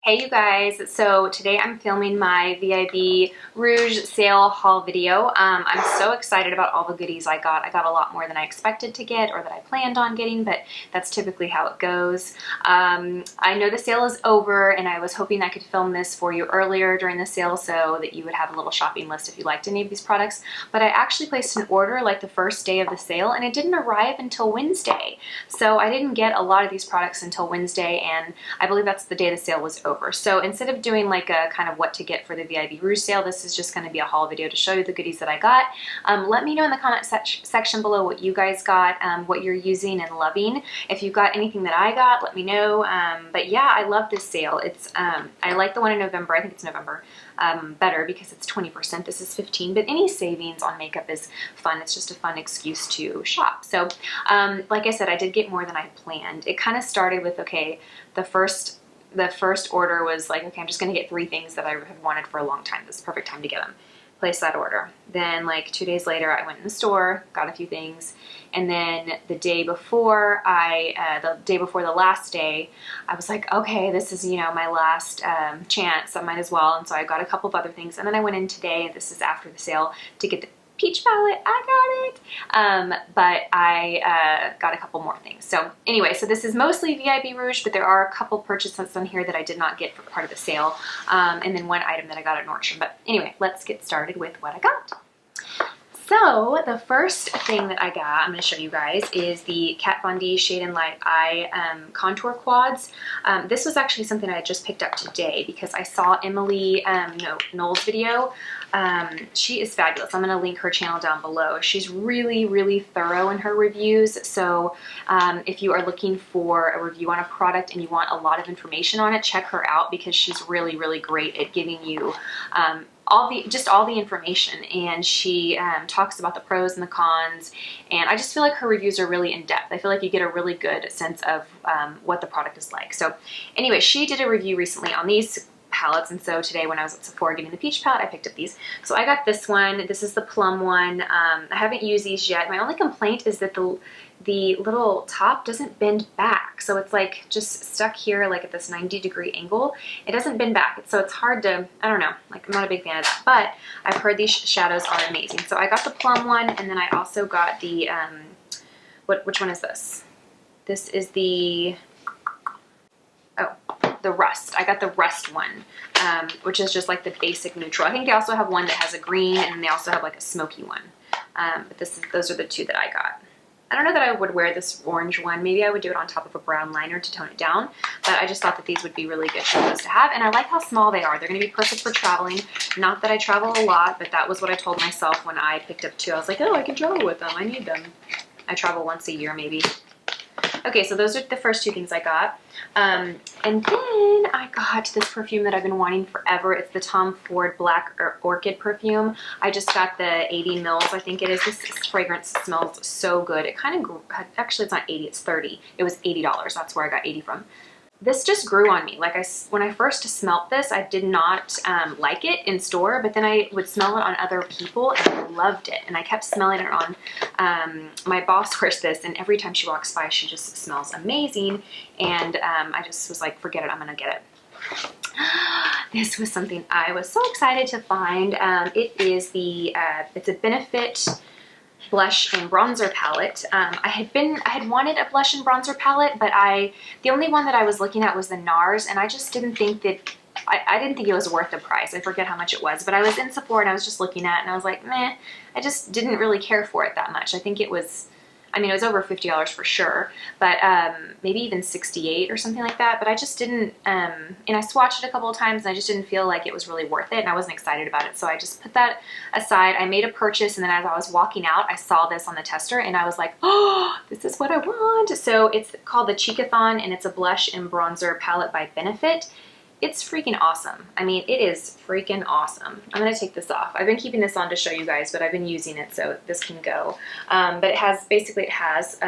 Hey you guys, so today I'm filming my VIB Rouge sale haul video. I'm so excited about all the goodies I got. I got a lot more than I expected to get or that I planned on getting, but that's typically how it goes. I know the sale is over and I was hoping I could film this for you earlier during the sale so that you would have a little shopping list if you liked any of these products, but I actually placed an order like the first day of the sale and it didn't arrive until Wednesday. So I didn't get a lot of these products until Wednesday, and I believe that's the day the sale was over. So instead of doing like a kind of what to get for the VIB Rouge sale, this is just going to be a haul video to show you the goodies that I got. Let me know in the comment section below what you guys got, what you're using and loving. If you got anything that I got, let me know. But yeah, I love this sale. It's I like the one in November. I think it's November. Better because it's 20%. This is 15%, but any savings on makeup is fun. It's just a fun excuse to shop. So like I said, I did get more than I planned. It kind of started with, okay, the first order was like, okay, I'm just going to get 3 things that I have wanted for a long time. This is the perfect time to get them. Place that order. Then like 2 days later, I went in the store, got a few things. And then the day before the last day, I was like, okay, this is, you know, my last chance. I might as well. And so I got a couple of other things. And then I went in today, this is after the sale, to get the peach palette. I got it. But I got a couple more things. So anyway, so this is mostly VIB Rouge, but there are a couple purchases on here that I did not get for part of the sale. And then one item that I got at Nordstrom. But anyway, let's get started with what I got. So the first thing that I got, I'm going to show you guys, is the Kat Von D Shade and Light Eye Contour Quads. This was actually something I just picked up today because I saw Emily Knowles' video. She is fabulous. I'm going to link her channel down below. She's really, really thorough in her reviews. So if you are looking for a review on a product and you want a lot of information on it, check her out because she's really, really great at giving you all the information, and she talks about the pros and the cons, and I just feel like her reviews are really in depth. I feel like you get a really good sense of what the product is like. So anyway, she did a review recently on these palettes, and so today when I was at Sephora getting the peach palette, I picked up these. So I got this one. This is the Plum one. I haven't used these yet. My only complaint is that the little top doesn't bend back, so it's like just stuck here like at this 90-degree angle. It doesn't bend back, so it's hard to, I don't know, like I'm not a big fan of that, but I've heard these shadows are amazing. So I got the Plum one, and then I also got the which one is this? This is the Rust. I got the Rust one, which is just like the basic neutral. I think they also have one that has a green, and they also have like a smoky one, but those are the 2 that I got. I don't know that I would wear this orange one. Maybe I would do it on top of a brown liner to tone it down, but I just thought that these would be really good shadows to have, and I like how small they are. They're going to be perfect for traveling. Not that I travel a lot, but that was what I told myself when I picked up 2. I was like, oh, I can travel with them. I need them. I travel once a year maybe. Okay, so those are the first 2 things I got. And then I got this perfume that I've been wanting forever. It's the Ford Black Orchid perfume. I just got the 80 mils, I think it is. This fragrance smells so good. It kind of, actually it's not 80, it's 30. It was $80. That's where I got 80 from. This just grew on me. Like when I first smelt this, I did not like it in store, but then I would smell it on other people and I loved it. And I kept smelling it on, my boss wears this, and every time she walks by, she just smells amazing. And I just was like, forget it, I'm gonna get it. This was something I was so excited to find. It is it's a Benefit blush and bronzer palette. I had wanted a blush and bronzer palette, but the only one that I was looking at was the NARS, and I just didn't think that, I didn't think it was worth the price. I forget how much it was, but I was in Sephora and I was just looking at it and I was like, meh, I just didn't really care for it that much. I think it was, I mean, it was over $50 for sure, but maybe even $68 or something like that. But I just didn't, and I swatched it a couple of times and I just didn't feel like it was really worth it, and I wasn't excited about it. So I just put that aside. I made a purchase, and then as I was walking out, I saw this on the tester and I was like, oh, this is what I want. So it's called the Cheekathon, and it's a blush and bronzer palette by Benefit. It's freaking awesome. I mean, it is freaking awesome. I'm going to take this off. I've been keeping this on to show you guys, but I've been using it, so this can go. But it has, basically it has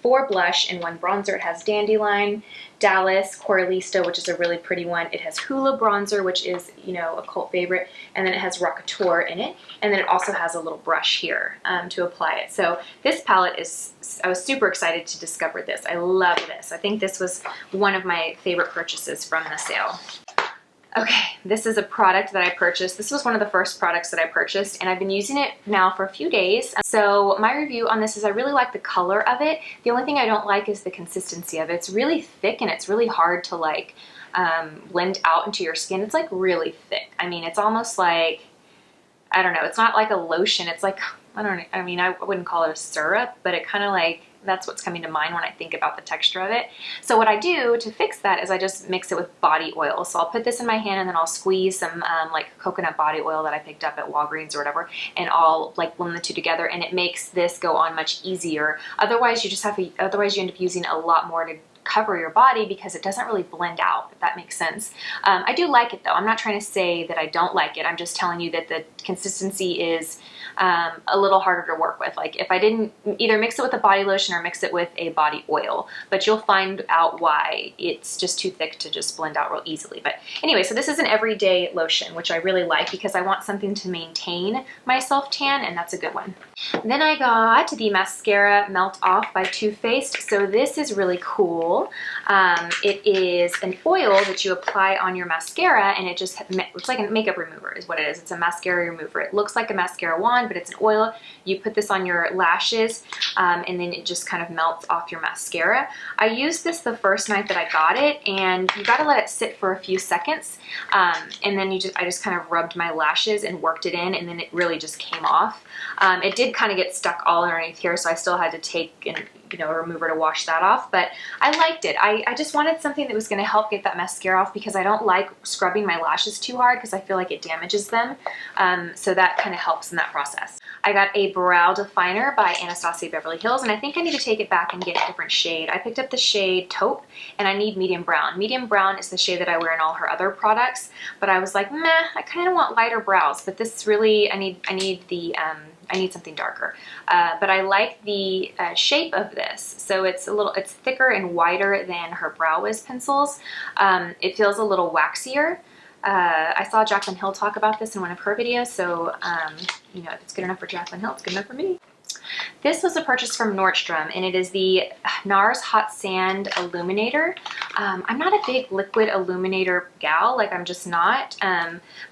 4 blush and 1 bronzer. It has Dandelion, Dallas, Coralista, which is a really pretty one. It has Hula bronzer, which is, you know, a cult favorite. And then it has Rockateur in it. And then it also has a little brush here to apply it. So this palette is, I was super excited to discover this. I love this. I think this was one of my favorite purchases from the sale. Okay, this is a product that I purchased. This was one of the first products that I purchased, and I've been using it now for a few days. So my review on this is I really like the color of it. The only thing I don't like is the consistency of it. It's really thick and it's really hard to like blend out into your skin. It's like really thick. I mean, it's almost like, I don't know, it's not like a lotion. It's like, I don't know, I mean, I wouldn't call it a syrup, but it kind of like, that's what's coming to mind when I think about the texture of it. So what I do to fix that is I just mix it with body oil. So I'll put this in my hand and then I'll squeeze some like coconut body oil that I picked up at Walgreens or whatever, and I'll like blend the two together, and it makes this go on much easier. Otherwise you just have to, otherwise you end up using a lot more to cover your body because it doesn't really blend out, if that makes sense. I do like it though. I'm not trying to say that I don't like it. I'm just telling you that the consistency is a little harder to work with. Like if I didn't either mix it with a body lotion or mix it with a body oil, but you'll find out why it's just too thick to just blend out real easily. But anyway, so this is an everyday lotion, which I really like because I want something to maintain my self tan, and that's a good one. Then I got the mascara Melt Off by Too Faced. So this is really cool. It is an oil that you apply on your mascara, and it just looks like a makeup remover is what it is. It's a mascara remover. It looks like a mascara wand, but it's an oil. You put this on your lashes, and then it just kind of melts off your mascara. I used this the first night that I got it, and you got to let it sit for a few seconds, and then I just kind of rubbed my lashes and worked it in, and then it really just came off. It did kind of get stuck all underneath here, so I still had to take a remover to wash that off, but I liked it. I just wanted something that was going to help get that mascara off because I don't like scrubbing my lashes too hard because I feel like it damages them. So that kind of helps in that process. I got a brow definer by Anastasia Beverly Hills, and I think I need to take it back and get a different shade. I picked up the shade Taupe, and I need medium brown. Medium brown is the shade that I wear in all her other products, but I was like, meh, I kind of want lighter brows, but this really, I need something darker. But I like the shape of this. So it's it's thicker and wider than her Brow Wiz pencils. It feels a little waxier. I saw Jaclyn Hill talk about this in one of her videos, so if it's good enough for Jaclyn Hill, it's good enough for me. This was a purchase from Nordstrom, and it is the NARS Hot Sand Illuminator. I'm not a big liquid illuminator gal, like I'm just not,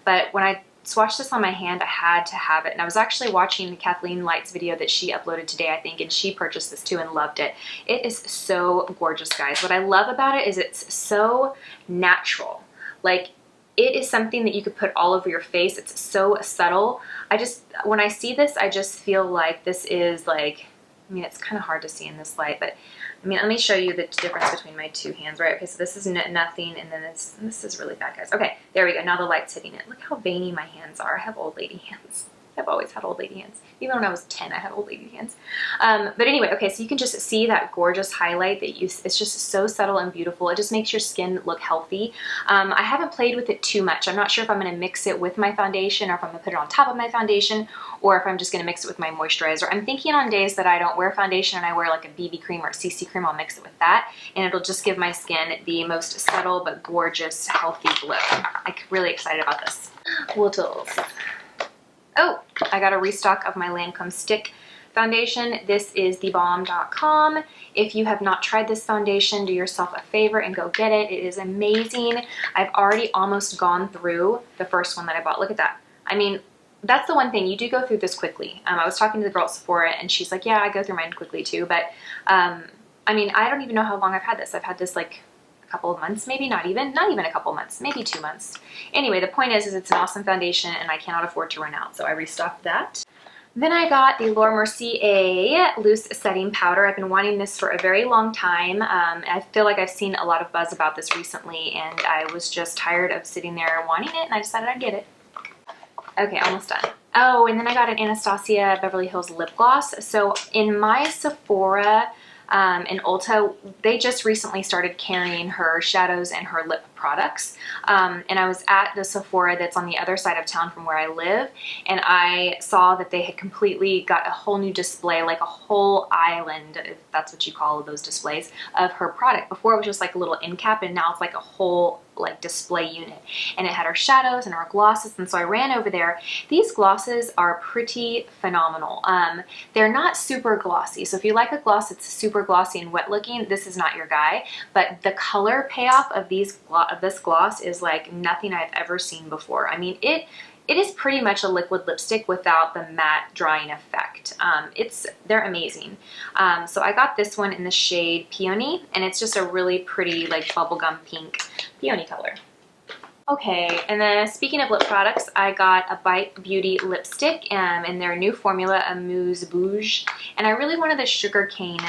but when I swatched this on my hand, I had to have it. And I was actually watching Kathleen Light's video that she uploaded today, I think, and she purchased this too and loved it. It is so gorgeous, guys. What I love about it is it's so natural. Like, it is something that you could put all over your face. It's so subtle. When I see this, I just feel like this is like, I mean, it's kind of hard to see in this light, but I mean, let me show you the difference between my two hands, right? Okay, so this is nothing, and then this is really bad, guys. Okay, there we go. Now the light's hitting it. Look how veiny my hands are. I have old lady hands. I've always had old lady hands. Even when I was 10, I had old lady hands. But anyway, okay, so you can just see that gorgeous highlight that it's just so subtle and beautiful. It just makes your skin look healthy. I haven't played with it too much. I'm not sure if I'm going to mix it with my foundation or if I'm going to put it on top of my foundation or if I'm just going to mix it with my moisturizer. I'm thinking on days that I don't wear foundation and I wear like a BB cream or a CC cream, I'll mix it with that, and it'll just give my skin the most subtle but gorgeous, healthy glow. I'm really excited about this. Littles. Oh, I got a restock of my Lancome Stick foundation. This is thebomb.com. If you have not tried this foundation, do yourself a favor and go get it. It is amazing. I've already almost gone through the first one that I bought. Look at that. I mean, that's the one thing. You do go through this quickly. I was talking to the girl at Sephora, and she's like, yeah, I go through mine quickly too. But, I mean, I don't even know how long I've had this. I've had this like couple of months, maybe not even a couple months, maybe 2 months. Anyway, the point is it's an awesome foundation and I cannot afford to run out, so I restocked that. Then I got the Laura Mercier Loose Setting Powder. I've been wanting this for a very long time. I feel like I've seen a lot of buzz about this recently, and I was just tired of sitting there wanting it, and I decided I'd get it. Okay, almost done. Oh, and then I got an Anastasia Beverly Hills lip gloss. So in my Sephora and Ulta, they just recently started carrying her shadows and her lip products. And I was at the Sephora that's on the other side of town from where I live, and I saw that they had completely got a whole new display, like a whole island, if that's what you call those displays, of her product. Before it was just like a little end cap, and now it's like a whole like display unit, and it had her shadows and her glosses. And so I ran over there. These glosses are pretty phenomenal. They're not super glossy, so if you like a gloss that's super glossy and wet looking, this is not your guy. But the color payoff of this gloss is like nothing I've ever seen before. I mean, it is pretty much a liquid lipstick without the matte drying effect. They're amazing. So I got this one in the shade Peony, and it's just a really pretty like bubblegum pink peony color. Okay, and then speaking of lip products, I got a Bite Beauty lipstick in their new formula, Amuse Bouge, and I really wanted the sugarcane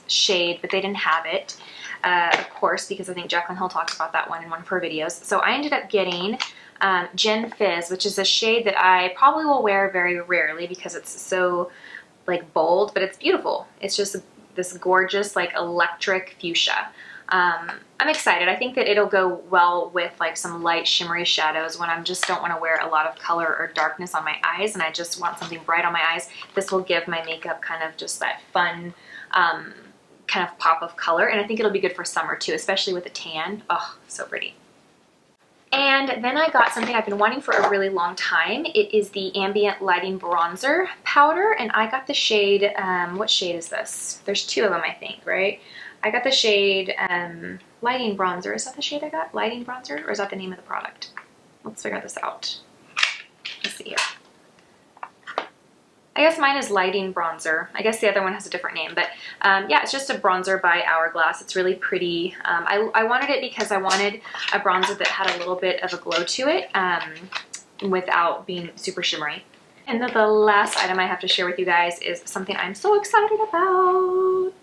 shade, but they didn't have it, of course, because I think Jaclyn Hill talked about that one in one of her videos. So I ended up getting Gen Fizz, which is a shade that I probably will wear very rarely because it's so like bold, but it's beautiful. It's just this gorgeous like electric fuchsia. I'm excited. I think that it'll go well with like some light shimmery shadows when I just don't want to wear a lot of color or darkness on my eyes and I just want something bright on my eyes. This will give my makeup kind of just that fun kind of pop of color, and I think it'll be good for summer too, especially with a tan. Oh, so pretty. And then I got something I've been wanting for a really long time. It is the Ambient Lighting Bronzer Powder, and I got the shade, what shade is this? There's two of them, I think, right? I got the shade Lighting Bronzer. Is that the shade I got? Lighting Bronzer? Or is that the name of the product? Let's figure this out. Let's see here. I guess mine is Lighting Bronzer. I guess the other one has a different name, but yeah, it's just a bronzer by Hourglass. It's really pretty. I wanted it because I wanted a bronzer that had a little bit of a glow to it without being super shimmery. And the last item I have to share with you guys is something I'm so excited about.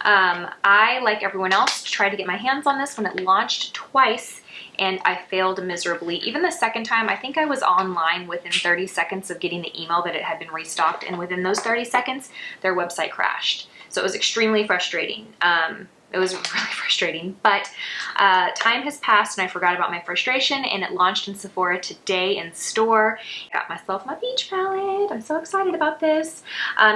I, like everyone else, tried to get my hands on this when it launched twice, and I failed miserably. Even the second time, I think I was online within 30 seconds of getting the email that it had been restocked, and within those 30 seconds, their website crashed. So it was extremely frustrating. It was really frustrating, but time has passed and I forgot about my frustration, and it launched in Sephora today in store. Got myself my peach palette. I'm so excited about this.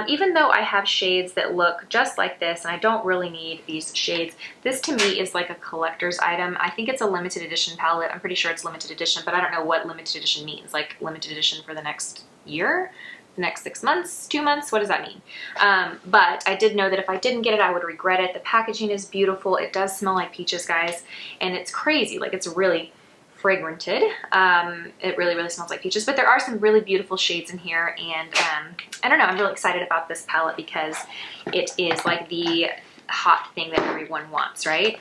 Even though I have shades that look just like this and I don't really need these shades, this to me is like a collector's item. I think it's a limited edition palette. I'm pretty sure it's limited edition, but I don't know what limited edition means. Like limited edition for the next year? The next 6 months, 2 months, what does that mean? But I did know that if I didn't get it, I would regret it. The packaging is beautiful. It does smell like peaches, guys, and it's crazy. Like, it's really fragranted. It really, really smells like peaches, but there are some really beautiful shades in here, and I don't know, I'm really excited about this palette because it is like the hot thing that everyone wants, right?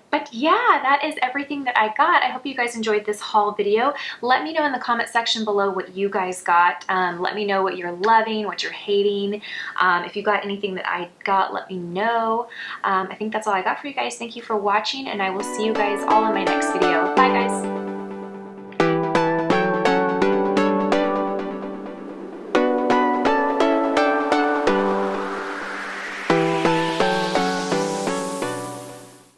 But yeah, that is everything that I got. I hope you guys enjoyed this haul video. Let me know in the comment section below what you guys got. Let me know what you're loving, what you're hating. If you got anything that I got, let me know. I think that's all I got for you guys. Thank you for watching, and I will see you guys all in my next video. Bye, guys.